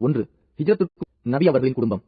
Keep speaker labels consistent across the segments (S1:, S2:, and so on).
S1: ஒன்று ஹிஜ்ரத்துக்கு நபி அவர்களின் குடும்பம்.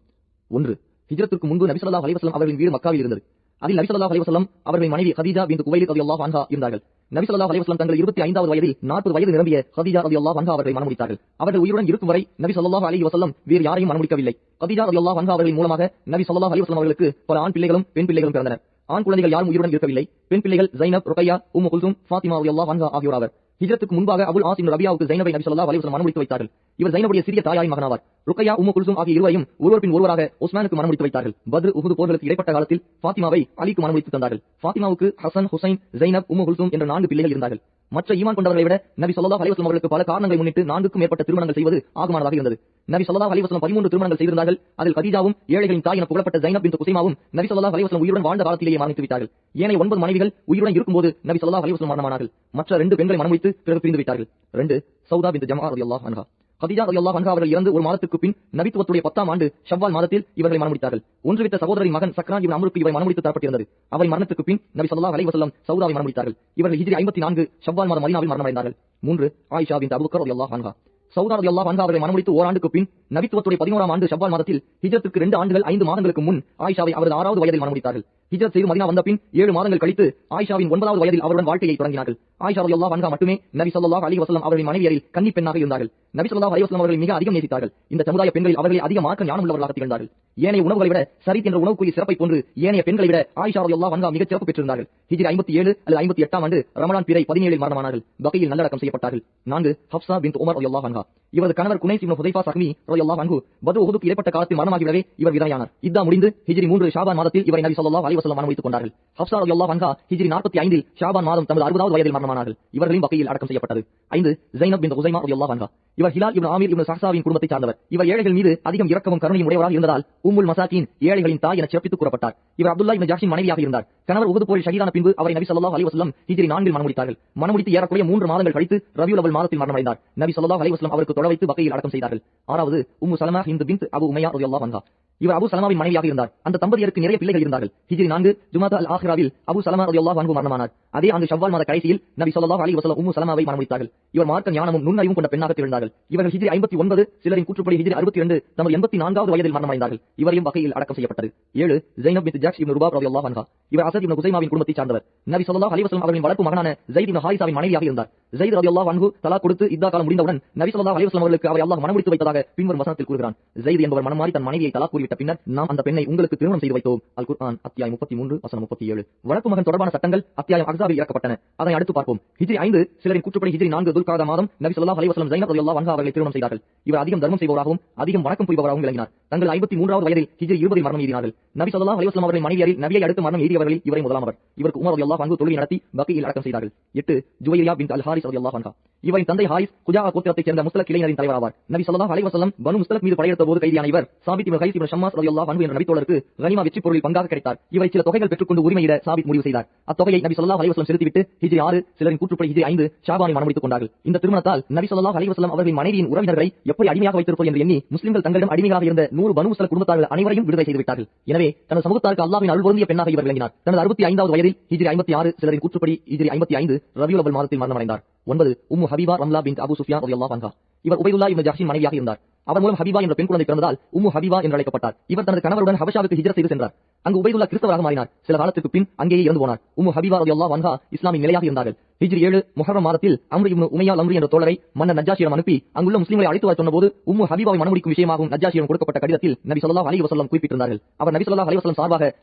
S1: ஒன்று ஹிஜ்ரத்துக்கு முன்பு நபி ஸல்லல்லாஹு அலைஹி வஸல்லம் அவர்களின் வீடு மக்காவில் இருந்தது. அதில் நபி ஸல்லல்லாஹு அலைஹி வஸல்லம் அவர்களின் மனைவி ஹதீஜா பின்த் குவைலித் ரலியல்லாஹு அன்ஹா இருந்தார்கள். நபி ஸல்லல்லாஹு அலைஹி வஸல்லம் தங்கள் 25வது வயதில் 40 வயது நிரம்பிய ஹதீஜா ரலியல்லாஹு அன்ஹா அவர்களை மணமுடித்தார்கள். அவர்கள் உயிருடன் இருக்கும் வரை நபி ஸல்லல்லாஹு அலைஹி வஸல்லம் வேறு யாரையும் மணமுடிக்கவில்லை. ஹதீஜா ரலியல்லாஹு அன்ஹா அவர்களின் மூலமாக நபி ஸல்லல்லாஹு அலைஹி வஸல்லம் அவர்களுக்கு பல ஆண் பிள்ளைகளும் பெண் பிள்ளைகளும் பிறந்தனர். ஆண் குழந்தைகள் யாரும் உயிருடன் இருக்கவில்லை. பெண் பிள்ளைகள் ஸைனப், ருக்கையா, உம்மு குல்சூம், ஃபாத்திமா ரலியல்லாஹு அன்ஹா ஆகியோர் ஆவர். ஹிஜ்ரத்துக்கு முன்பாக அபுல் ஆஸ் இப்னு ரபியாவுக்கு ஸைனபை நபி ஸல்லல்லாஹு அலைஹி வஸல்லம் மணமுடித்து வைத்தார்கள். இவர் ஸைனபுடைய சிறிய தாயாரின் மகனாவார். ருக்கையா, உம்மு குல்சூம் ஆகிய இருவரையும் ஒருவர் பின் ஒருவராக உஸ்மானுக்கு மணமுடித்து வைத்தார்கள். பத்ர், உஹுத் போர்களுக்கு இடைப்பட்ட காலத்தில் ஃபாத்திமாவை அலிக்கு மணமுடித்து தந்தார்கள். ஃபாத்திமாவுக்கு ஹசன், ஹுசைன், ஸைனப், உம்மு குல்சூம் என்ற 4 பிள்ளைகள் இருந்தார்கள். மற்ற ஈமான் கொண்டவர்களை விட நபி ஸல்லல்லாஹு அலைஹி வஸல்லம் அவர்களுக்கு பல காரணங்களை முன்னிட்டு 4க்கும் மேற்பட்ட திருமணங்கள் செய்வது ஆகுமானதாக இருந்தது. நபி ஸல்லல்லாஹு அலைஹி வஸல்லம் 13 திருமணங்கள் செய்திருந்தார்கள். அதில் கதீஜாவும் ஏழைகளின் தாய் என புகழப்பட்ட ஸைனப் பின்த் குஸைமாவும் நபி ஸல்லல்லாஹு அலைஹி வஸல்லம் உயிருடன் வாழ்ந்த காலத்திலேயே மரணித்து விட்டார்கள். ஏனைய 9 மனைவிகள் உயிருடன் இருக்கும்போது நபி ஸல்லல்லாஹு அலைஹி வஸல்லம் மரணமானார்கள். மற்ற 2 பெண்களை மணமுடித்து பிறகு பிரிந்து விட்டார்கள். 2 சௌதா பின்த் ஜம்ஆ ரலியல்லாஹு அன்ஹா. கதீஜா ரலியல்லாஹு அன்ஹா அவர்கள் இறந்து ஒரு மாதத்துக்கு பின் நபித்துவத்துடைய 10ஆம் ஆண்டு ஷவ்வால் மாதத்தில் இவர்களை மணமுடித்தார்கள். ஒன்றுவிட்ட சகோதரின் மகன் சக்ரான் இப்னு அம்ருக்கு இவரை மணமுடித்து தரப்பட்டிருந்தது. அவரின் மரணத்துக்கு பின் நபி ஸல்லல்லாஹு அலைஹி வஸல்லம் சௌதாவை மணமுடித்தார்கள். இவர்கள் ஹிஜ்ரி 54 ஷவ்வால் மாதம் மதீனாவில் மரணமடைந்தார்கள். 3 ஆயிஷா பின்த் அபூபக்கர் ரலியல்லாஹு அன்ஹா. சௌதா ரலியல்லாஹு அன்ஹா அவர்களை மணமுடித்து ஓராண்டுக்கு பின் நபித்துவத்துடைய 11ஆம் ஆண்டு ஷவ்வால் மாதத்தில் ஹிஜ்ரத்துக்கு 2 ஆண்டுகள் 5 மாதங்களுக்கு முன் ஆயிஷாவை அவரது 6வது வயதில் மணமுடித்தார்கள். ஹிஜ்ரத் செய்து மதீனா வந்த பின் 7 மாதங்கள் கழித்து ஆயிஷாவின் 9வது வயதில் அவருடன் வாழ்க்கையை தொடங்கினார்கள். ஆயிஷா ரலியல்லாஹு அன்ஹா மட்டுமே நபி ஸல்லல்லாஹு அலைஹி வஸல்லம் அவர்களின் மனைவியரில் கன்னி பெண்ணாக இருந்தார்கள். நபி ஸல்லல்லாஹு அலைஹி வஸல்லம் அவர்களை மிக அதிகம் நேசித்தார்கள். இந்த சமுதாய பெண்களில் அவர்களை அதிக மார்க்க ஞானம் உள்ளவர்களாக திகழ்ந்தார்கள். ஏனைய உணவுகளை விட சரித் என்ற உணவுக்குரிய சிறப்பை போன்று ஏனைய பெண்களை விட ஆயிஷா ரலியல்லாஹு அன்ஹா மிகச் சிறப்பு பெற்றிருந்தார்கள். ஹிஜ்ரி 57 அல்லது 58ஆம் ஆண்டு ரமலான் பிறை 17இல் மரணமானார்கள். பகையில் நல்லடக்கம் செய்யப்பட்டார்கள். 4 ஹப்ஸா பின்த் உமர் ரலியல்லாஹு அன்ஹா. இவரது கணவர் குனைஸ் இப்னு ஹுதைஃபா ஸஹ்மி ரலியல்லாஹு அன்ஹு பத்ர் உஹுதுக்கு இடைப்பட்ட காலத்தில் மரணமாகிவிடவே இவர் விதவையானார். இத்தா முடிந்து ஹிஜ்ரி 3 ஷாபான் மாதத்தில் இவரை நபி ஸல்லல்லாஹு அலைஹி வஸல்லம் மணமுடித்துக் கொண்டார்கள். ஹப்ஸா ரலியல்லாஹு அன்ஹா ஹிஜ்ரி 45இல் ஷாபான் மாதம் தமது 60வது வயதில் மரணமானார்கள். இவர்களும் பகையில் அடக்கம் செய்யப்பட்டது. 5 ஸைனப் பின்த் குஸைமா ரலியல்லாஹு அன்ஹா. இவர் ஹிலால் இப்னு ஆமீர் இப்னு ஸஹ்ஸாவின் குடும்பத்தைச் சார்ந்தவர். இவர் ஏழைகள் மீது அதிகம் இரக்கமும் கருணையும் உடையவராக இருந்ததால் உம்முல் மசாகீன் ஏழைகளின் தாய் என சிறப்பித்து கூறப்பட்டார். இவர் அப்துல்லா இப்னு ஜஹ்ஷின் மனைவியாக இருந்தார். கணவர் உஹுத் போரில் ஷஹீதான பின்பு அவரை நபி ஸல்லல்லாஹு அலைஹி வஸல்லம் ஹிஜ்ரி 4இல் மணமுடித்தார்கள். மணமுடித்து ஏறக்குறைய 3 மாதங்கள் கழித்து ரபியுல் அவ்வல் மாதத்தில் மரணமடைந்தார். நபி ஸல்லல்லாஹு அலைஹி வஸல்லம் அவருக்கு தொழ வைத்து பகையில் அடக்கம் செய்தார்கள். 6வது உம்மு சலமா ஹிந்த் பின்த் அபு உமையா ரலியல்லாஹு அன்ஹா. இவர் அபு சலமாவின் மனைவியாக இருந்தார். அந்த தம்பதியருக்கு நிறைய பிள்ளைகள் இருந்தார்கள். ஹிஜ்ரி 4 ஜுமாதா அல் ஆஹிராவில் அபு சலமா ரலியல்லாஹு அன்ஹு மரணமானார். அதே ஆண்டு ஷவ்வால் மாத கடைசியில் நபி ஸல்லல்லாஹு அலைஹி வஸல்லம் உம்மு சலமாவை மணமுடித்தார்கள். இவர் மார்க்க ஞானமும் நுண்ணறிவும் கொண்ட பெண்ணாக திகழ்ந்தார்கள். இவர்கள் ஹிஜ்ரி 59 சிலரின் கூற்றுப்படி ஹிஜ்ரி 62 தமது 84வது வயதில் மரணமடைந்தார்கள். இவரையும் வகையில் அடக்கம் செய்யப்பட்டது. 7 ஸைனப் பின்த் ஜஹ்ஷ் இப்னு ருபாப் ரலியல்லாஹு அன்ஹா. இவர் அஸத் இப்னு குஸைமாவின் குடும்பத்தைச் சார்ந்தவர். நபி ஸல்லல்லாஹு அலைஹி வஸல்லம் அவர்களின் வளர்ப்பு மகனான ஸைத் இப்னு ஹாரிஸாவின் மனைவியாக இருந்தார். ஸைத் ரலியல்லாஹு அன்ஹு தலாக் கொடுத்து இத்தா காலம் முடிந்தவுடன் நபி ஸல்லல்லாஹு அலைஹி வஸல்லம் அவர்களுக்கு அவரை அல்லாஹ் மணமுடித்து வைத்ததாக பின்வரும் வசனத்தில் கூறுகிறான். ஸைத் என்பவர் மனம் மாறி தன் மனைவியை தலாக் கூறிவிட்ட பின்னர் நாம் அந்த பெண்ணை உங்களுக்கு திருமணம் செய்து வைத்தோம். அல் குர்ஆன் அத்தியாயம் 33 வசனம் 37. வளர்ப்பு மகன் தொடர்பான சட்டங்கள் அத்தியாயம் அஹ்ஸாபில் இறக்கப்பட்டன. அதனை அடுத்து பார்ப்போம். ஹிஜ்ரி 5 சிலரின் கூற்றுப்படி ஹிஜ்ரி 4 துல்காதா மாதம் நபி ஸல்லல்லாஹு அலைஹி வஸல்லம் ஸைனப் ரலியல்லாஹு அன்ஹா அவர்களை திருமணம் செய்தார்கள். இவர் அதிகம் தர்மம் செய்பவராகவும் அதிகம் வணக்கம் புரிபவராகவும் விளங்கினார். தங்கள் 53வது வயதில் ஹிஜ்ரி 20இல் மரணம் எய்தினார்கள். நபி ஸல்லல்லாஹு அலைஹி வஸல்லம் அவர்களின் மனைவியரில் நபியை அடுத்து மரணம் எய்தியவர்களில் இவரை முதலாமவர். இவருக்கு உமர் ரலியல்லாஹு அன்ஹு தொழுகை நடத்தி பக்கீயில் அடக்கம் செய்தார்கள். 8 ஜுவைரியா பின்த் அல் ஹாரிஸ் ரலியல்லாஹு அன்ஹா. இவரின் தந்தை ஹாரிஸ் குஜா கோத்திரத்தைச் சேர்ந்த முஸ்தலக் கிளையினரின் தலைவராவார். நபி ஸல்லல்லாஹு அலைஹி வஸல்லம் பனு முஸ்தலக் மீது படையெடுத்த போது கைதியான இவர் சாபித் இப்னு கைஸ் இப்னு ஷம்மாஸ் ரலியல்லாஹு அன்ஹு என்ற நபித்தோழருக்கு கனிமா வெற்றி பொருளில் பங்காக கிடைத்தார். இவரை சில தொகைகள் பெற்றுக்கொண்டு உரிமையிட சாபித் முடிவு செய்தார். அத்தொகையை நபி ஸல்லல்லாஹு அலைஹி வஸல்லம் செலுத்திவிட்டு ஹிஜ்ரி 6 சிலரின் கூற்றுப்படி ஹிஜ்ரி 5 ஷாபானை மணமுடித்துக் கொண்டார்கள். இந்த திருமணத்தால் நபி ஸல்லல்லாஹு அலைஹி வஸல்லம் அவர்களின் மனைவியின் உறவினர்களை எப்படி அடிமையாக வைத்திருப்போம் என்று எண்ணி முஸ்லிம்கள் தங்களிடம் அடிமையாக இருந்த 100 பனு முஸ்தலக் குடும்பத்தார்கள் அனைவரையும் விடுதலை செய்து விட்டார்கள். எனவே தனது சமூகத்தாருக்கு அல்லாஹ்வின் அருள் பொருந்திய பெண்ணாக இவர் விளங்கினார். தனது 65வது வயதில் ஹிஜ்ரி 56 சிலரின் கூற்றுப்படி ஹிஜ்ரி 55 ரபியுல் அவ்வல் மாதத்தில் மரணமடைந்தார். 9 உம்மு ஹபீபா ரம்லா பின்த் அபு சுஃபியான் ரலியல்லாஹு அன்ஹா. இவர் உபைதுல்லா இப்னு ஜஹ்ஷின் மனைவியாக இருந்தார். அவர் மூலம் ஹபீபா என்ற பெண் குழந்தை பிறந்ததால் உம்மு ஹபீபா என்று அழைக்கப்பட்டார். இவர் தனது கணவருடன் ஹபஷாவுக்கு ஹிஜ்ரத் செய்து சென்றார். அங்கு உபைதுல்லா கிறிஸ்தவராக மாறினார். சில காலத்துக்கு பின் அங்கேயே இறந்து போனார். உம்மு ஹபீபா ரலியல்லாஹு அன்ஹா இஸ்லாமின் நிலையாக இருந்தார்கள். ஹிஜ்ரி 7 முஹர்ரம் மாதத்தில் அம்ர் இப்னு உமையா லம்ரி என்ற தோழரை மன்னர் நஜ்ஜாஷியிடம் அனுப்பி அங்குள்ள முஸ்லிம்களை அழைத்து வர சொன்னபோது உம்மு ஹபீபாவை மணமுடிக்கும் விஷயமாகவும் நஜ்ஜாஷியிடம் கொடுக்கப்பட்ட கடிதத்தில் நபி ஸல்லல்லாஹு அலைஹி வஸல்லம் குறிப்பிட்டிருந்தார்கள். அவர் நபி ஸல்லல்லாஹு அலைஹி வஸல்லம் சார்பாக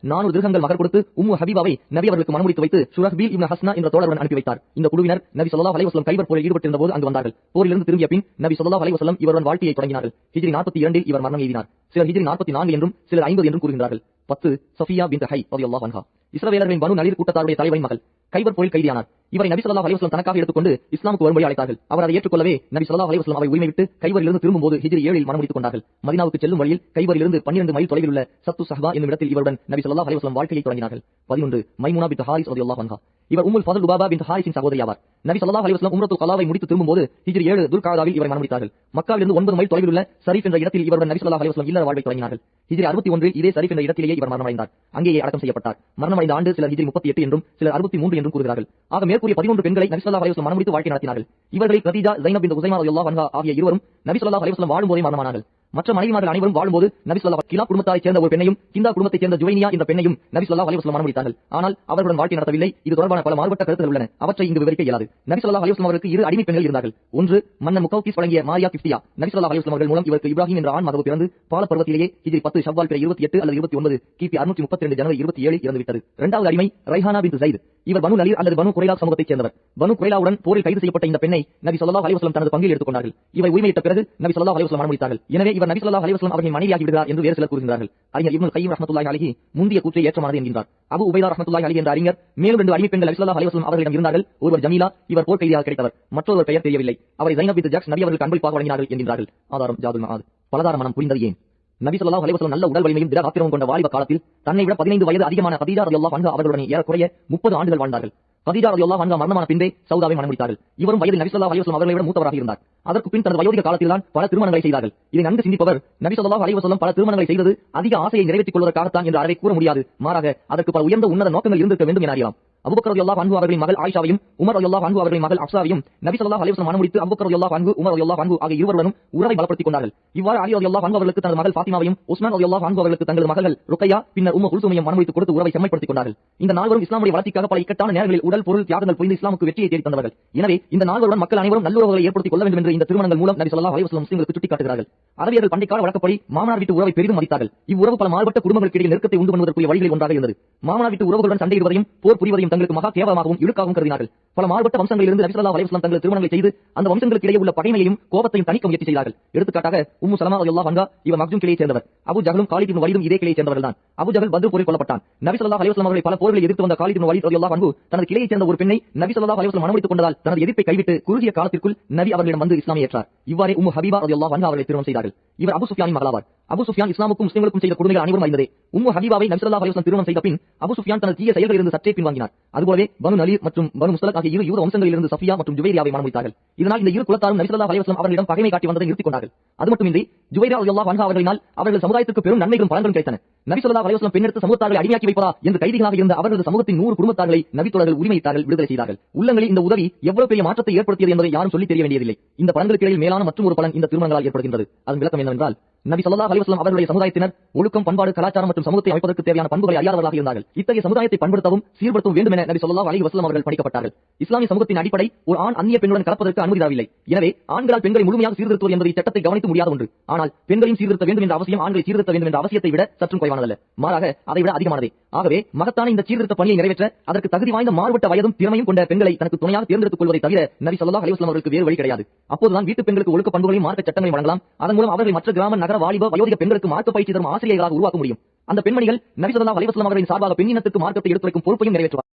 S1: 400 திர்ஹம்கள் மகர் கொடுத்து உம்மு ஹபீபாவை நபி அவர்களுக்கு மணமுடித்து வைத்து ஷுரஹ்பீல் இப்னு ஹஸ்னா என்ற தோழருடன் அனுப்பி வைத்தார். இந்த குழுவினர் நபி ஸல்லல்லாஹு அலைஹி வஸல்லம் கைபர் போரில் ஈடுபட்டிருந்த போது அங்கு வந்தார்கள். போரிலிருந்து திரும்பிய பின் நபி ஸல்லல்லாஹு அலைஹி வஸல்லம் இவருடன் வாழ்க்கையை தொடங்கினார்கள். ஹிஜ்ரி 42இல் இவர் மரணம் எய்தினார். சிலர் ஹிஜ்ரி 44 என்றும் சிலர் 50 என்றும் கூறுகின்றார்கள். 10 சஃபியா பின்த் ஹை ரலியல்லாஹு அன்ஹா. இஸ்ரவேலர்களின் பனு நலீர் கூட்டத்தாருடைய தலைவரின் மகள். கைபர் போரில் கைதியானார். இவரை நபி ஸல்லல்லாஹு அலைஹி வஸல்லம் தனக்காக எடுத்துக்கொண்டு இஸ்லாமுக்கு வரும்படி அழைத்தார்கள். அவர் அதை ஏற்றுக்கொள்ளவே நபி ஸல்லல்லாஹு அலைஹி வஸல்லம் அவை உரிமை விட்டு கைபரிலிருந்து திரும்பும்போது ஹிஜ்ரி 7இல் மணமுடித்துக் கொண்டார்கள். மதீனாவுக்கு செல்லும் வழியில் கைபரிலிருந்து 12 மைல் தொலைவில் உள்ள சத்து ஸஹ்பா என்னும் இடத்தில் இவருடன் நபி ஸல்லல்லாஹு அலைஹி வஸல்லம் வாழ்க்கையை தொடங்கினார்கள். 11 மைமுனா பின்த் ஹாரிஸ் ரலியல்லாஹு அன்ஹா. இவர் உம்முல் ஃபضل லுபாபா பின்த் ஹாரிஸின் சகோதரி ஆவார். நபி ஸல்லல்லாஹு அலைஹி வஸல்லம் உம்ரத்துல் கலாவை முடித்து திரும்பும்போது ஹிஜ்ரி 7 துல்காதாவில் இவரை மணமுடித்தார்கள். மக்காவிலிருந்து 9 மைல் தொலைவில் உள்ள ஸரீஃப் என்ற இடத்தில் இவருடன் நபி ஸல்லல்லாஹு அலைஹி வஸல்லம் இல்லற வாழ்வை தொடங்கினார்கள். ஹிஜ்ரி 61இல் இதே ஸரீஃப் என்ற இடத்திலேயே இவர் மரணமடைந்தார். அங்கேயே அடக்கம் செய்யப்பட்டார். மரணமடைந்த ஆண்டு சிலர் ஹிஜ்ரி 38 என்றும் சிலர் 63 என்றும் கூறுகிறார்கள். ஆக மேற்கூறிய 13 பெண்களை நபி ஸல்லல்லாஹு அலைஹி வஸல்லம் மணமுடித்து வாழ்க்கை நடத்தினார்கள். இவர்களை கதீஜா, ஸைனப் பின்த் உஸைமா ரலியல்லாஹு அன்ஹா ஆகிய இருவரும் நபி ஸல்லல்லாஹு அலைஹி வஸல்லம் வாழும்போதே மரணமானார்கள். மற்ற மனைவிமார்கள் அனைவரும் வாழும்போது நபி ஸல்லல்லாஹு கிலா குடும்பத்தைச் சேர்ந்த ஒரு பெண்ணையும் கிந்தா குடும்பத்தைச் சேர்ந்த ஜுவைனியா என்ற பெண்ணையும் நபி ஸல்லல்லாஹு அலைஹி வஸல்லம் மணமுடித்தார்கள். ஆனால் அவர்களுடன் வாழ்க்கை நடத்தவில்லை. இது தொடர்பான பல மாறுபட்ட கருத்துகள் உள்ளன. அவற்றை இங்கு விவரிக்க இயலாது. நபி ஸல்லல்லாஹு அலைஹி வஸல்லம் அவருக்கு இரு அடிமை பெண்கள் இருந்தார்கள். ஒன்று மன்னன் முகௌகிஸ் வழங்கிய மாரியா கிஃப்தியா. நபி ஸல்லல்லாஹு அலைஹி வஸல்லம் அவர்கள் மூலம் இவருக்கு இப்ராஹிம் என்ற ஆண் மகவு பிறந்து பால பருவத்திலேயே ஹிஜ்ரி 10 ஷவ்வால் பிறை 28 அல்லது 29 கிபி 632 ஜனவரி 27 இறந்துவிட்டது. இரண்டாவது அடிமை ரைஹானா பின்த் ஸைத். இவர் பனு நலீர் அல்லது பனு குரைலா சமூகத்தைச் சேர்ந்தவர். பனு குரைலாவுடன் போரில் கைது செய்யப்பட்ட இந்த பெண்ணை நபி ஸல்லல்லாஹு அலைஹி வஸல்லம் தனது பங்கில் எடுத்துக்கொண்டார்கள். இவை உரிமையிட்ட பிறகு நபி ஸல்லல்லாஹு அலைஹி வஸல்லம் மணமுடித்தார்கள். எனவே இவர் நபி ஸல்லல்லாஹு அலைஹி வஸல்லம் அவர்களின் மனைவியாகி விடுகிறார் என்று வேறு சிலர் கூறுகிறார்கள். அறிஞர் இப்னுல் கையிம் ரஹ்மத்துல்லாஹி அலைஹி முந்திய கூற்றை ஏற்றமானது என்கின்றார். அபு உபைதா ரஹ்மத்துல்லாஹி அலைஹி என்ற அறிஞர் மேலும் 2 அடிமை பெண்கள் நபி ஸல்லல்லாஹு அலைஹி வஸல்லம் அவர்களிடம் இருந்தார்கள். ஒருவர் ஜமீலா, இவர் போர் கைதியாக கிடைத்தவர். மற்றொருவர் பெயர் தெரியவில்லை. அவரை ஸைனப் பின்த் ஜக்ஷ் நபி அவர்களுக்கு அன்பளிப்பாக வழங்கினார்கள் என்கின்றார்கள். ஆதாரம் ஜாதுல் மஆத். பலதார மனம் புரிந்தது ஏன்? நபி ஸல்லல்லாஹு அலைஹி வஸல்லம் நல்ல உடல் வலிமையும் திட ஆத்திரமும் கொண்ட வாலிப காலத்தில் தன்னை விட 15 வயது அதிகமான கதீஜா ரலியல்லாஹு அன்ஹா அவர்களுடன் ஏறக்குறைய 30 ஆண்டுகள் வாழ்ந்தார்கள். கதீஜா ரலியல்லாஹு அன்ஹா மரணமான பின்பே சௌதாவை மணமுடித்தார்கள். இவரும் வயதில் நபி ஸல்லல்லாஹு அலைஹி வஸல்லம் அவர்களை விட மூத்தவராக இருந்தார். அதற்கு பின் தனது வயோதிக காலத்தில்தான் பல திருமணங்களை செய்தார்கள். இதை நன்கு சிந்திப்பவர் நபி ஸல்லல்லாஹு அலைஹி வஸல்லம் பல திருமணங்களை செய்தது அதிக ஆசையை நிறைவேற்றிக் கொள்வதற்காகத்தான் என்று அறவே கூற முடியாது. மாறாக அதற்கு பல உயர்ந்த உன்னத நோக்கங்கள் இருந்திருக்க வேண்டும் என அறியலாம். அபூபக்கர் ரலியல்லாஹு அன்ஹு அவர்களின் மகள் ஆயிஷாவையும் உமர் ரலியல்லாஹு அன்ஹு அவர்களின் மகள் அஃப்ஸாவையும் நபி ஸல்லல்லாஹு அலைஹி வஸல்லம் மணமுடித்து அபூபக்கர் ரலியல்லாஹு அன்ஹு உமர் ரலியல்லாஹு அன்ஹு ஆகிய இருவருடனும் உறவை பலப்படுத்திக் கொண்டார்கள். இவ்வாறு அலி ரலியல்லாஹு அன்ஹு அவர்களுக்கு தனது மகள் ஃபாத்திமாவையும் உஸ்மான் ரலியல்லாஹு அன்ஹு அவர்களுக்கு தங்களது மகள் ருக்கையா பின்னர் உம்மு குல்சூமையும் மணமுடித்து கொடுத்து உறவை செம்மைப்படுத்திக் கொண்டார்கள். இந்த நால்வரும் இஸ்லாமுடைய வளர்ச்சிக்காக பல இக்கட்டான நேரங்களில் உடல் பொருள் தியாகங்கள் புரிந்து இஸ்லாமுக்கு வெற்றியை தேடி தந்தவர்கள். எனவே இந்த நால்வருடன் மக்கள் அனைவரும் நல்லுறவுகளை ஏற்படுத்திக் கொள்ள வேண்டும் என்று இந்த திருமணங்கள் மூலம் நபி ஸல்லல்லாஹு அலைஹி வஸல்லம் முஸ்லிம்களுக்கு சுட்டிக்காட்டுகிறார்கள். அரபியர்கள் பண்டைக்கால வழக்கப்படி மாமனார் வீட்டு உறவை பெரிதும் மதித்தார்கள். இவ்வுறவு பல மாறுபட்ட குடும்பங்களுக்கு இடையில் நெருக்கத்தை உண்டு பண்ணுவதற்குரிய வழிகளில் ஒன்றாக இருந்தது. மாமனார் வீட்டு உறவுகளுடன் சண்டையிடுவதையும் போர் புரிவதையும் தங்களுக்கு மகா கேவலமாகவும் இழுக்காகவும் கருதினார்கள். பல மாறுபட்ட வம்சங்களிலிருந்து நபி ஸல்லல்லாஹு அலைஹி வஸல்லம் தங்கள் திருமணங்களை செய்து அந்த வம்சங்களுக்கு இடையே உள்ள பகைமையையும் கோபத்தையும் தணிக்க முயற்சி செய்தார்கள். எடுத்துக்காட்டாக உம்மு சலமா ரலியல்லாஹு அன்ஹா இவர் மக்ஜூம் கிளையைச் சேர்ந்தவர். அபூ ஜஹலும் காலித் இப்னு வலீதும் இதே கிளையைச் சேர்ந்தவர்கள்தான். அபூ ஜஹல் பத்ர் போரில் கொல்லப்பட்டான். நபி ஸல்லல்லாஹு அலைஹி வஸல்லம் அவர்களை பல போர்களில் எதிர்த்து வந்த காலித் இப்னு வலீத் ரலியல்லாஹு அன்ஹு தனது கிளையைச் சேர்ந்த ஒரு பெண்ணை நபி ஸல்லல்லாஹு அலைஹி வஸல்லம் மணமுடித்துக் கொண்டதால் தனது எதிர்ப்பை கைவிட்டு குறுகிய காலத்திற்குள் நபி அவர்களிடம் வந்து இஸ்லாமை ஏற்றார். இவ்வாறே உம்மு ஹபீபா ரலியல்லாஹு அன்ஹா அவர்களை திருமணம் செய்தார்கள். இவர் அபூ சுஃபியானின் மகளாவார். அபூ சுஃபியான் இஸ்லாமுக்கும் முஸ்லிம்களுக்கும் செய்த கொடுமைகள் அனைவரும் அறிந்ததே. உம்மு ஹபீபாவை நபி ஸல்லல்லாஹு அலைஹி வஸல்லம் திருமணம் செய்த பின் அபூ சுஃபியான் தனது தீய செயல்களிலிருந்து சற்றே பின்வாங்கினார். அதுபோலவே பனு நலீர் மற்றும் பனு முஸ்தலக் ஆகிய இரு யூத வம்சங்களிலிருந்து சஃபியா மற்றும் ஜுவைரியாவை மணமுடித்தார்கள். இதனால் இந்த இரு குலத்தாரும் நபி ஸல்லல்லாஹு அலைஹி வஸல்லம் அவர்களிடம் பகைமை காட்டி வந்ததை நிறுத்திக் கொண்டார்கள். அது மட்டுமின்றி ஜுவைரியா ரலியல்லாஹு அன்ஹா அவர்களினால் அவர்கள் சமுதாயத்துக்கு பெரும் நன்மைகளும் பலன்களும் கிடைத்தன. நபி ஸல்லல்லாஹு அலைஹி வஸல்லம் பெண்ணெடுத்து சமூகத்தார்களை அடிமையாக்கி வைப்பதா என்று கைதிகளாக இருந்த அவர்களது சமூகத்தின் 100 குடும்பத்தார்களை நபித்தோழர்கள் உரிமையிட்டார்கள், விடுதலை செய்தார்கள். உள்ளங்களில் இந்த உதவி எவ்வளவு பெரிய மாற்றத்தை ஏற்படுத்தியது என்பதை யாரும் சொல்லி தெரிய வேண்டியதில்லை. இந்த பலன்களுக்கு இடையில் மேலான மற்றும் ஒரு பலன் இந்த திருமணங்களால் ஏற்படுகின்றது. அதன் விளக்கம் என்னவென்றால் நபி ஸல்லல்லாஹு அலைஹி வஸல்லம் அவர்களுடைய சமுதாயத்தினர் ஒழுக்கம், பண்பாடு, கலாச்சாரம் மற்றும் சமூகத்தை அமைப்பதற்கு தேவையான பண்புகளை அறியாதவர்களாக இருந்தார்கள். இத்தகைய சமுதாயத்தை பண்படுத்தவும் சீர்படுத்தவும் வேண்டும் என நபி ஸல்லல்லாஹு அலைஹி வஸல்லம் அவர்கள் பணிக்கப்பட்டார்கள். இஸ்லாமிய சமூகத்தின் அடிப்படை ஒரு ஆண் அந்நிய பெண்ணுடன் கலப்பதற்கு அனுமதி தரவில்லை. எனவே ஆண்களால் பெண்களை முழுமையாக சீர்திருத்துவது என்பது சட்டத்தை கவனித்து முடியாத ஒன்று. ஆனால் பெண்களையும் சீர்திருத்த வேண்டும் என்ற அவசியம் ஆண்களை சீர்திருத்த வேண்டும் என்ற அவசியத்தை விட சற்றும் குறைவானதல்ல, மாறாக அதை விட அதிகமானதே. ஆகவே மகத்தான இந்த சீர்திருத்த பணியை நிறைவேற்ற அதற்கு தகுதி வாய்ந்த மாறுபட்ட வயதும் திறமையும் கொண்ட பெண்களை தனக்கு துணையாக தேர்ந்தெடுத்துக் கொள்வதை தவிர நபி ஸல்லல்லாஹு அலைஹி வஸல்லம் அவர்களுக்கு வேறு வழி கிடையாது. அப்போதுதான் வீட்டு பெண்களுக்கு ஒழுக்க பண்புகளையும் மார்க்க சட்டங்களையும் வழங்கலாம். அதன் மூலம் அவர்களை மற்ற கிராம, நகர, வாலிப, வயோதிக பெண்களுக்கு மார்க்க பயிற்சி தரும் ஆசிரியர்களாக உருவாக்க முடியும். அந்த பெண்மணிகள் நபி ஸல்லல்லாஹு அலைஹி வஸல்லம் அவர்களின் சார்பாக பெண்ணினத்துக்கு மார்க்கத்தை எடுத்துரைக்கும் பொறுப்பையும் நிறைவேற்றுவார்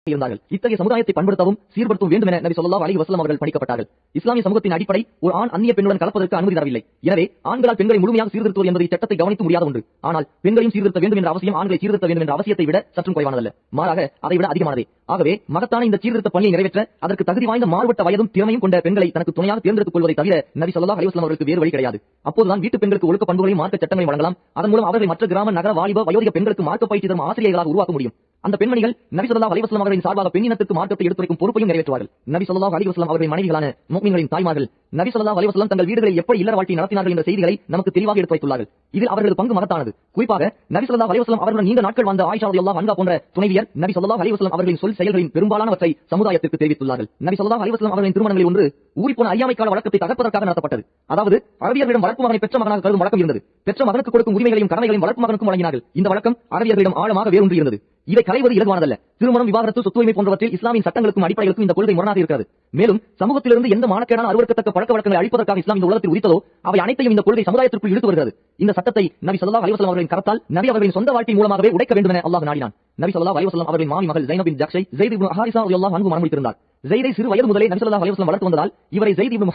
S1: இருந்தார்கள். இத்தகைய சமுதாயத்தை பண்படுத்தவும் சீர்படுத்தவும் வேண்டும் என நபி ஸல்லல்லாஹு அலைஹி வஸல்லம் அவர்கள் பணிக்கப்பட்டார்கள். இஸ்லாமிய சமூகத்தின் அடிப்படை ஒரு ஆண் அந்நிய பெண்ணுடன் கலப்பதற்கு அனுமதி தரவில்லை. எனவே ஆண்களால் பெண்களை முழுமையாக சீர்திருத்துவது என்பது சட்டத்தை கவனித்து முடியாத ஒன்று. ஆனால் பெண்களையும் சீர்திருத்த வேண்டும் என்ற அவசியம் ஆண்களை சீர்திருத்த வேண்டும் என்ற அவசியத்தை விட சற்றும் குறைவானதல்ல, மாறாக அதை விட அதிகமானதே. ஆகவே மகத்தான இந்த சீர்திருத்த பணியை நிறைவேற்ற அதற்கு தகுதி வாய்ந்த மாறுபட்ட வயதும் திறமையும் கொண்ட பெண்களை தனக்கு துணையாக தேர்ந்தெடுத்துக் கொள்வதை தவிர நபி ஸல்லல்லாஹு அலைஹி வஸல்லம் அவர்களுக்கு வேறு வழி கிடையாது. அப்போதுதான் வீட்டு பெண்களுக்கு ஒழுக்க பண்புகளையும் மார்க்க சட்டங்களையும் வழங்கலாம். அதன் மூலம் அவர்களை மற்ற கிராம, நகர, வாலிப, வயோதிக பெண்களுக்கு மார்க்க பயிற்சி தரும் ஆசிரியர்களாக உருவாக்க முடியும். அந்த பெண்மணிகள் நபி ஸல்லல்லாஹு அலைஹி வஸல்லம் அவர்களின் சார்பாக பெண்ணினத்துக்கு மார்க்கத்தை எடுத்துரைக்கும் பொறுப்பையும் நிறைவேற்றுவார்கள். நபி ஸல்லல்லாஹு அலைஹி வஸல்லம் அவர்களின் மனைவிகளான முஃமின்களின் தாய்மார்கள் நபி ஸல்லல்லாஹு அலைஹி வஸல்லம் தங்கள் வீடுகளில் எப்படி இல்லற வாழ்க்கை நடத்தினார்கள் என்ற செய்திகளை நமக்கு தெளிவாக எடுத்து வைத்துள்ளார்கள். இதில் அவர்களது பங்கு மகத்தானது. குறிப்பாக நபி ஸல்லல்லாஹு அலைஹி வஸல்லம் அவர்களுடன் நீண்ட நாட்கள் வாழ்ந்த ஆயிஷா ரலியல்லாஹு அன்ஹா போன்ற துணைவியர் நபி ஸல்லல்லாஹு அலைஹி வஸல்லம் அவர்களின் சொல் செயல்களின் பெரும்பாலானவற்றை சமுதாயத்திற்கு தெரிவித்துள்ளார்கள். நபி ஸல்லல்லாஹு அலைஹி வஸல்லம் அவர்களின் திருமணங்களில் ஒன்று ஊறிப்போன ஐயாமை கால வழக்கத்தை தகர்ப்பதற்காக நடத்தப்பட்டது. அதாவது அரபியர்களிடம் வளர்ப்பு மகனை பெற்ற மகனாக கருதும் வழக்கம் இருந்தது. பெற்ற மகனுக்கு கொடுக்கும் உரிமைகளையும் கடமைகளையும் வளர்ப்பு மகனுக்கும் வழங்கினார்கள். இந்த வழக்கம் அரபியர்களிடம் ஆழமாக வேரூன்றி இருந்தது. இதை களைவது இலகுவானதல்ல. திருமணம், விவாகரத்து, சொத்துரிமை போன்றவற்றில் இஸ்லாமின் சட்டங்களுக்கும் அடிப்படைகளுக்கும் இந்த கொள்கை முரணாக இருக்கிறது. மேலும் சமூகத்திலிருந்து எந்த மானக்கேடான அருவருக்கத்தக்க பழக்க வழக்கங்களை அழிப்பதற்காக இஸ்லாம் இந்த உலகத்தில் உதித்ததோ அவை அனைத்தையும் இந்த கொள்கை சமுதாயத்திற்குள் இழுத்து வருகிறது. இந்த சட்டத்தை நபி ஸல்லல்லாஹு அலைஹி வஸல்லம் அவர்களின் கரத்தால் நபி அவர்களின் சொந்த வாழ்க்கை மூலமாகவே உடைக்க வேண்டும் என அல்லாஹ் நாடினான். நபி ஸல்லல்லாஹு அலைஹி வஸல்லம் அவர்களின் மாமி மகள் ஸைனப் பின்த் ஜக்ஷை ஸைத் இப்னு ஹாரிஸா ரலியல்லாஹு அன்ஹு மணமுடித்திருந்தார். ஸைதை சிறு வயது முதலே நபி ஸல்லல்லாஹு அலைஹி வஸல்லம் வளர்த்து வந்ததால் இவரை ஸைத் இப்னு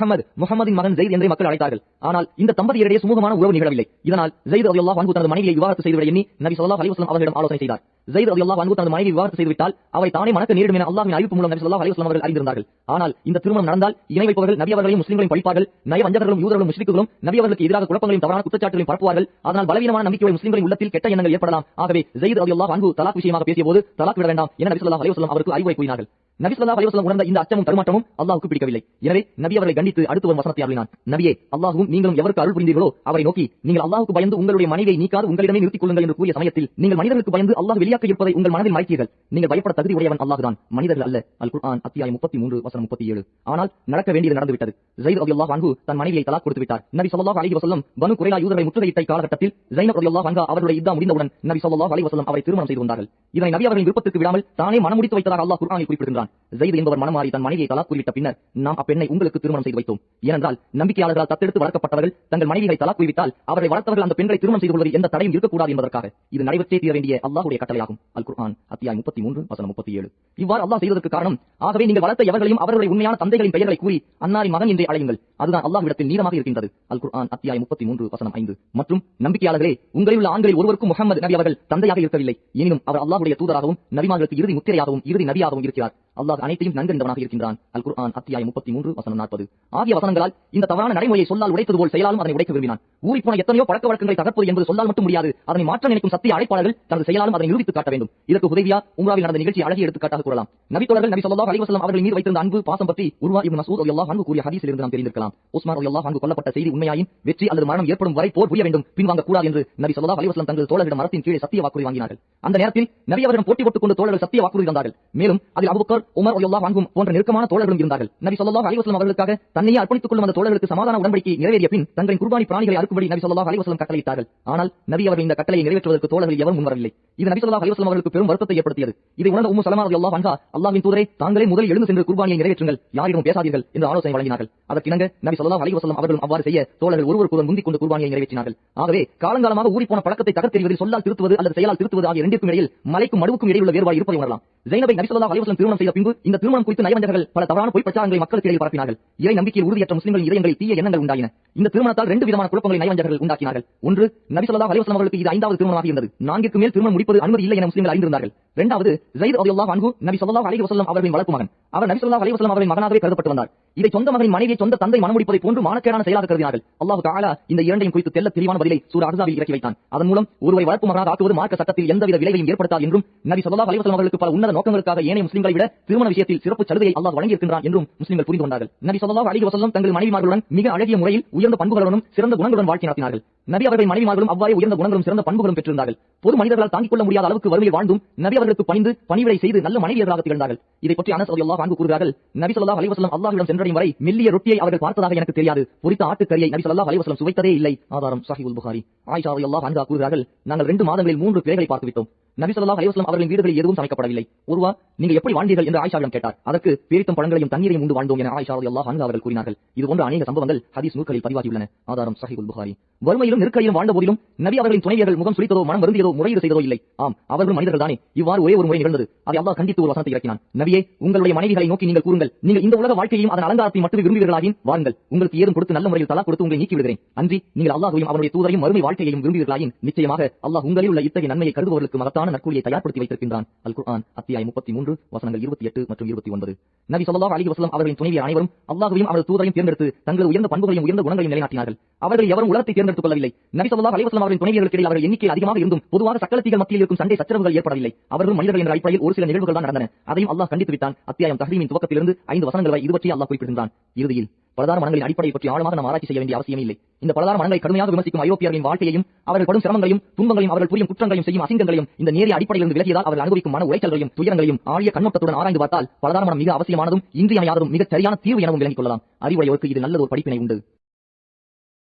S1: முஹம்மதின் மகன் ஸைத் என்றே மக்கள் அழைத்தார்கள். ஆனால் இந்த தம்பதியரிடையே சுமூகமான உறவு நிகழவில்லை. இதனால் ஸைத் ரலியல்லாஹு அன்ஹு தனது மனைவியை விவாகரத்து செய்துவிட எண்ணி நபி ஸல்லல்லாஹு அலைஹி வஸல்லம் அவர்களிடம் ஆலோசனை செய்தார். ஸைத் ரலியல்லாஹு அன்ஹு தனது மனைவியை விவாகரத்து செய்துவிட்டால் அவை தானே மணக்க நேரிடும் என அல்லாஹ்வின் அறிவிப்பு மூலம் நபி ஸல்லல்லாஹு அலைஹி வஸல்லம் அவர்கள் அறிந்திருந்தார்கள். ஆனால் இந்த திருமணம் நடந்தால் இணை வைப்பவர்கள் நபி அவர்களையும் முஸ்லிம்களையும் பழிப்பார்கள். நயவஞ்சகர்களும் யூதர்களும் முஷ்ரிக்குகளும் நபி அவர்களுக்கு எதிராக குழப்பங்களையும் தவறான குற்றச்சாட்டுகளையும் பரப்புவார்கள். அதனால் பலவீனமான நம்பிக்கையுடைய முஸ்லிம்களின் உள்ளத்தில் கெட்ட எண்ணங்கள் ஏற்படலாம். ஆகவே ஸைத் ரலியல்லாஹு அன்ஹு தலாக் விஷயமாக பேசியபோது தலாக் விட வேண்டாம் என நபி ஸல்லல்லாஹு அலைஹி வஸல்லம் அவருக்கு அறிவுரை கூறினார்கள். நபி ஸல்லல்லாஹு அலைஹி வஸல்லம் உணர்ந்த இந்த அச்சமும் தடுமாற்றமும் அல்லாஹ்வுக்கு பிடிக்கவில்லை. எனவே நபி அவர்களை கண்டித்து அடுத்து வரும் வசனத்தை அருளினான். நபியே, அல்லாஹ்வும் நீங்களும் எவருக்கு அருள் புரிந்தீர்களோ அவரை நோக்கி, நீங்கள் அல்லாஹ்வுக்கு பயந்து உங்களுடைய மனைவியை நீக்காது உங்களிடமே நிறுத்திக் கொள்ளுங்கள் என்று கூறிய சமயத்தில் நீங்கள் மனிதர்களுக்கு பயந்து அல்லாஹ் வெளியாக்க இருப்பதை உங்கள் மனதில் மறைத்தீர்கள். நீங்கள் பயப்பட தகுதி உடையவன் அல்லாஹ்தான், மனிதர்கள் அல்ல. அல் குர்ஆன் அத்தியாயம் 33 வசனம் 37. ஆனால் நடக்க வேண்டியது நடந்துவிட்டது. ஸைத் ரலியல்லாஹு அன்ஹு தன் மனைவியை தலாக் கொடுத்து விட்டார். நபி ஸல்லல்லாஹு அலைஹி வஸல்லம் பனு குரைலா யூதர்களை முற்றுகையிட்ட காலகட்டத்தில் ஸைனப் ரலியல்லாஹு அன்ஹா அவருடைய இத்தா முடிந்தவுடன் நபி ஸல்லல்லாஹு அலைஹி வஸல்லம் அவரை திருமணம் செய்து கொண்டார்கள். இதனை நபி அவர்களின் விருப்பத்திற்கு விடாமல் தானே மனம் முடித்து வைத்ததாக அல்லாஹ் குர்ஆனில் குறிப்பிடுகின்றான். ஸைத் என்பவர் மனமாறி தன் மனைவியை தலாக் கூறிவிட்ட பின்னர் நாம் அப்பெண்ணை உங்களுக்கு திருமணம் செய்து வைத்தோம். ஏனென்றால் நம்பிக்கையாளர்களால் தத்தெடுத்து வளர்க்கப்பட்டவர்கள் தங்கள் மனைவிகளை தலாக் கூறிவிட்டால் அவரை வளர்த்தவர்கள் அந்த பெண்களை திருமணம் செய்து கொள்வதில் எந்த தடையும் இருக்கக்கூடாது என்பதற்காக இது நடைபெற்றே தீர வேண்டிய அல்லாஹ்வுடைய கட்டளையாகும். அல் குர்ஆன் அத்தியாயம் 33 வசனம் 37. இவ்வாறு அல்லாஹ் செய்வதற்கு காரணம், ஆகவே நீங்கள் வளர்த்த எவர்களையும் அவர்களுடைய உண்மையான தந்தைகளின் பெயர்களை கூறி அன்னாரின் மகன் என்றே அழையுங்கள், அதுதான் அல்லாஹ்விடத்தில் நீளமாக இருக்கின்றது. அல் குர்ஆன் அத்தியாயம் 33 வசனம் 5. மற்றும் நம்பிக்கையாளர்களே, உங்களில் உள்ள ஆண்களில் ஒருவருக்கும் முஹம்மது நபி அவர்கள் தந்தையாக இருக்கவில்லை, எனினும் அவர் அல்லாஹ்வுடைய தூதராகவும் நபிமார்களுக்கு இறுதி முத்திரையாகவும் இறுதி நபியாகவும் இருக்கிறார். அல்லாஹ் அனைத்தையும் நன்கறிந்தவனாக இருக்கின்றான். அல் குர்ஆன் அத்தியாயம் 33 வசனம் 40. ஆகிய வசனங்களால் இந்த தவறான நடைமுறையை சொல்லால் உடைத்தது போல் செயலாலும் அதனை உடைக்க விரும்பினான். ஊறிப்போன எத்தனையோ பழக்க வழக்கங்களை தகர்ப்பது என்பது சொல்லால் மட்டும் முடியாது, அதனை மாற்ற நினைக்கும் சத்திய அழைப்பாளர்கள் தனது செயலாலும் அதனை நிரூபித்து காட்ட வேண்டும். இதற்கு ஹுதைபியா உம்ராவில் நடந்த நிகழ்ச்சி அழகிய எடுத்துக்காட்டாக கூறலாம். நபித்தோழர்கள் நபி ஸல்லல்லாஹு அலைஹி வஸல்லம் அவர்கள் மீது வைத்திருந்த அன்பு பாசம் பற்றி உர்வா இப்னு மஸ்ஊத் ரலியல்லாஹு அன்ஹு கூறிய ஹதீஸில் இருந்து நாம் தெரிந்திருக்கலாம். உஸ்மான் ரலியல்லாஹு அன்ஹு கொல்லப்பட்ட செய்தி உண்மையாயின் வெற்றி அல்லது மரணம் ஏற்படும் வரை போர் புரிய வேண்டும், பின்வாங்க கூடாது என்று நபி ஸல்லல்லாஹு அலைஹி வஸல்லம் தங்கள் தோழர்களிடம் மரத்தின் கீழே சத்திய வாக்குறுதி வாங்கினார்கள். அந்த நேரத்தில் நபி அவரிடம் போட்டி போட்டுக் கொண்டு தோழர்கள் சத்திய வாக்குறுதி தந்தார்கள். மேலும் அதில் அபூபக்கர், உமர் ரலியல்லாஹு அன்ஹும் போன்ற நெருக்கமான தோழர்களும் இருந்தார்கள். நபி ஸல்லல்லாஹு அலைஹி வஸல்லம் அவர்களுக்காக தன்னையே அர்ப்பணித்துக் கொள்ளும் அந்த தோழர்களுக்கு சமாதான உடன்படிக்கை நிறைவேறிய பின் தங்களின் குர்பானி பிராணிகளை அறுக்கும்படி நபி ஸல்லல்லாஹு அலைஹி வஸல்லம் கட்டளையிட்டார்கள். ஆனால் நபி அவர்கள் இந்த கட்டளையை நிறைவேற்றுவதற்கு தோழர்கள் எவரும் முன்வரவில்லை. இது நபி ஸல்லல்லாஹு அலைஹி வஸல்லம் அவர்களுக்கு பெரும் வருத்தத்தை ஏற்படுத்தியது. இதை உணர்ந்த உம்மு ஸலமா ரலியல்லாஹு அன்ஹா, அல்லாஹ்வின் தூதரே, தாங்களே முதலில் எழுந்து சென்று குர்பானியை நிறைவேற்றுங்கள், யாரிடம் பேசாதீர்கள் என்று ஆலோசனை வழங்கினார்கள். அதற்கிணங்க நபி ஸல்லல்லாஹு அலைஹி வஸல்லம் அவர்களும் அவ்வாறு செய்ய தோழர்கள் ஒருவருக்கொருவர் முந்திக் கொண்டு குர்பானியை நிறைவேற்றினார்கள். ஆகவே காலங்காலமாக ஊறிப்போன பழக்கத்தை தகர்த்தெறிவதில் சொல்லால் திருத்துவது அல்லது செயலால் திருத்துவது ஆகிய இரண்டிற்கும் இடையில் மலைக்கும் மடுவுக்கும் இடையில் உள்ள வேறுபாடு இருப்பதை உணரலாம். ஸைனபை நபி ஸல்லல்லாஹு அலைஹி வஸல்லம் திருமணம் செய்த பின்பு இந்த திருமணம் குறித்து நயவஞ்சகர்கள் பல தவறான பொய் பிரச்சாரங்களை மக்களுக்கு இடையில் பரப்பினார்கள். இறை நம்பிக்கையில் உறுதியற்ற முஸ்லிம்களின் இதயங்களில் தீய எண்ணங்கள் உண்டாயின. இந்த திருமணத்தால் ரெண்டு விதமான குழப்பங்களை நயவஞ்சகர்கள் உண்டாக்கினார்கள். ஒன்று, நபி ஸல்லல்லாஹு அலைஹி வஸல்லம் அவர்களுக்கு இது 5வது திருமணமாக இருந்தது. 4க்கு மேல் திருமணம் முடிப்பது அனுமதி இல்லை என முஸ்லிம்கள் அறிந்திருந்தார்கள். இரண்டாவது, ஸைத் ரலியல்லாஹு அன்ஹு நபி ஸல்லல்லாஹு அலைஹி வஸல்லம் அவர்களின் வளர்ப்பு மகன். அவர் நபி ஸல்லல்லாஹு அலைஹி வஸல்லம் அவர்களின் மகனாகவே கருதப்பட்டு வந்தார். இதை சொந்த மகனின் மனைவியை சொந்த தந்தை மனமுடிப்பதை போன்று மானக்கேடான செயலாக கருதினார்கள். அல்லாஹ் தஆலா இந்த இரண்டையும் குறித்து தெல்ல தெளிவான பதிலை சூரா அஹ்ஸாபில் இறக்கி வைத்தான். அதன் மூலம் ஒருவரை வளர்ப்பு மகனாக ஆக்குவது மார்க்க சட்டத்தில் எந்தவித விளைவையும் ஏற்படுத்தாது என்றும், நபி ஸல்லல்லாஹு அலைஹி வஸல்லம் அவர்களுக்கு பல உன்னத நோக்கங்களுக்காக ஏனைய முஸ்லிம்களை விட திருமண விஷயத்தில் சிறப்பு சலுகையை அல்லாஹ் வழங்கியிருக்கின்றான் என்றும் முஸ்லிம்கள் புரிந்து கொண்டார்கள். நபி ஸல்லல்லாஹு அலைஹி வஸல்லம் தங்கள் மனைவிமார்களுடன் மிக அழகிய முறையில் உயர்ந்த பண்புகளுடனும் சிறந்த குணங்களுடன் வாழ்க்கை நடத்தினார்கள். நபி அவர்கள் மனைவிமார்களும் அவ்வாறே உயர்ந்த குணங்களும் சிறந்த பண்புகளும் பெற்றிருந்தார்கள். பொது மனிதர்களால் தாங்கிக் கொள்ள முடியாத அளவுக்கு வறுமையில் வாழ்ந்தும் நபி அவர்களுக்கு பணிந்து பணிவிடை செய்து நல்ல மனைவியர்களாக திகழ்ந்தார்கள். இதை பற்றி அனஸ் ரலியல்லாஹு அன்ஹு கூறுகிறார்கள், நபி ஸல்லல்லாஹு அலைஹி வஸல்லம் அல்லாஹ்விடம் சென்றடையும் வரை மெல்லிய ரொட்டியை அவர்கள் பார்த்ததாக எனக்கு தெரியாது. பொரித்த ஆட்டுக்கறியை நபி ஸல்லல்லாஹு அலைஹி வஸல்லம் சுவைத்ததே இல்லை. ஆதாரம் ஸஹீஹுல் புகாரி. ஆயிஷா ரலியல்லாஹு அன்ஹா கூறுகிறார்கள், நாங்கள் 2 மாதங்களில் 3 பிறைகளை பார்த்து விட்டோம். நபி ஸல்லல்லாஹு அலைஹி வஸல்லம் அவர்களின் வீடுகளில் எதுவும் சமைக்கப்படவில்லை. ஒருவா, நீங்கள் எப்படி வாழ்ந்தீர்கள் என்று ஆயிஷாவிடம் கேட்டார். அதற்கு பேரித்தம் பழங்களையும் தண்ணீரையும் உண்டு வாழ்ந்தோம் என ஆயிஷா ரலியல்லாஹு அன்ஹா அவர்கள் கூறினார்கள். இது போன்ற அநேக சம்பவங்கள் ஹதீஸ் நூல்களில் பதிவாகியுள்ளன. ஆதாரம் ஸஹீஹுல் புகாரி. வறுமையிலும் நெருக்கடியிலும் வாழ்ந்த போதிலும் நபி அவர்களின் துணைவியர்கள் முகம் சுளித்ததோ மனம் வருந்தியதோ முறையீடு செய்ததோ இல்லை. ஆம், அவர்கள் மனிதர்கள் தானே. இவ்வாறு ஒரே ஒரு முறை நிகழ்ந்தது. அதை அல்லாஹ் கண்டித்து ஒரு வசனத்தை இறக்கினான். நபியே, உங்களுடைய மனைவிகளை நோக்கி நீங்கள் கூறுங்கள், நீங்கள் இந்த உலக வாழ்க்கையையும் அதன் அலங்காரத்தை மட்டுமே விரும்புவீர்களாகின் வாருங்கள், உங்களுக்கு ஏதும் கொடுத்து நல்ல முறையில் தலாக் கொடுத்து உங்களை நீக்கி விடுகிறேன். அன்றி நீங்கள் அல்லாஹ்வையும் அவருடைய தூதரையும் மறுமை வாழ்க்கையையும் விரும்புவீர்களாயின் நிச்சயமாக அல்லாஹ் உங்களில் உள்ள இத்தகைய நன்மையை கருதுபவர்களுக்கு மகத்தான நற்கூலியை தயார்படுத்தி வைத்திருக்கின்றான். அல் குர்ஆன் அத்தியாயம் 33 வசனங்கள் 28 மற்றும் 29. நபி ஸல்லல்லாஹு அலைஹி வஸல்லம் அவர்களின் துணைவியர் அனைவரும் அல்லாஹ்வையும் அவரது தூதரையும் தேர்ந்தெடுத்து தங்கள் உயர்ந்த பண்புகளையும் உயர்ந்த குணங்களையும் நிலைநாட்டினார்கள். அவர்கள் எவரும் உலகத்தை தேர்ந்தெடுத்துக் கொள்ளவில்லை. நபி ஸல்லல்லாஹு அலைஹி வஸல்லம் அவர்களின் துணைவியர்களுக்கு அவர்கள் எண்ணிக்கை அதிகமாக இருந்தும் பொதுவாக சக்கலத்திகள் மத்தியில் இருக்கும் சண்டை சச்சரவுகள் ஏற்படவில்லை. அவர்கள் மனிதர்கள் என்ற அடிப்படையில் ஒரு சில நிகழ்வுகள் தான் நடந்தன. அதையும் அல்லாஹ் கண்டித்து விட்டான். அத்தியாயம் தஹ்ரீமின் துவக்கத்திலிருந்து 5 வசனங்கள் வரை இது பற்றி அல்லாஹ் குறிப்பிடுகின்றான். இறுதியில் பலதார மனங்களின் அடிப்படையை பற்றி ஆழமாக நாம் ஆராய்ச்சி செய்ய வேண்டிய அவசியமே இல்லை. இந்த பலதார மனங்களை கடுமையாக விமர்சிக்கும் ஐரோப்பியர்களின் வாழ்க்கையையும் அவர்கள் படும் சிரமங்களையும் துன்பங்களையும் அவர்கள் புரியும் குற்றங்களையும் செய்யும் அசிங்கங்களையும் இந்த நேரிய அடிப்படையிலிருந்து விலகியதால் அவர்கள் அனுபவிக்கும் மன உளைச்சல்களையும் துயரங்களையும் ஆழிய கண்ணோட்டத்துடன் ஆராய்ந்து பார்த்தால் பலதார மனம் மிக அவசியமானதும் இன்றியமையாததும் மிகச் சரியான தீர்வு எனவும் விளங்கிக் கொள்ளலாம். அறிவுடையோருக்கு இது நல்லது ஒரு படிப்பினை உண்டு.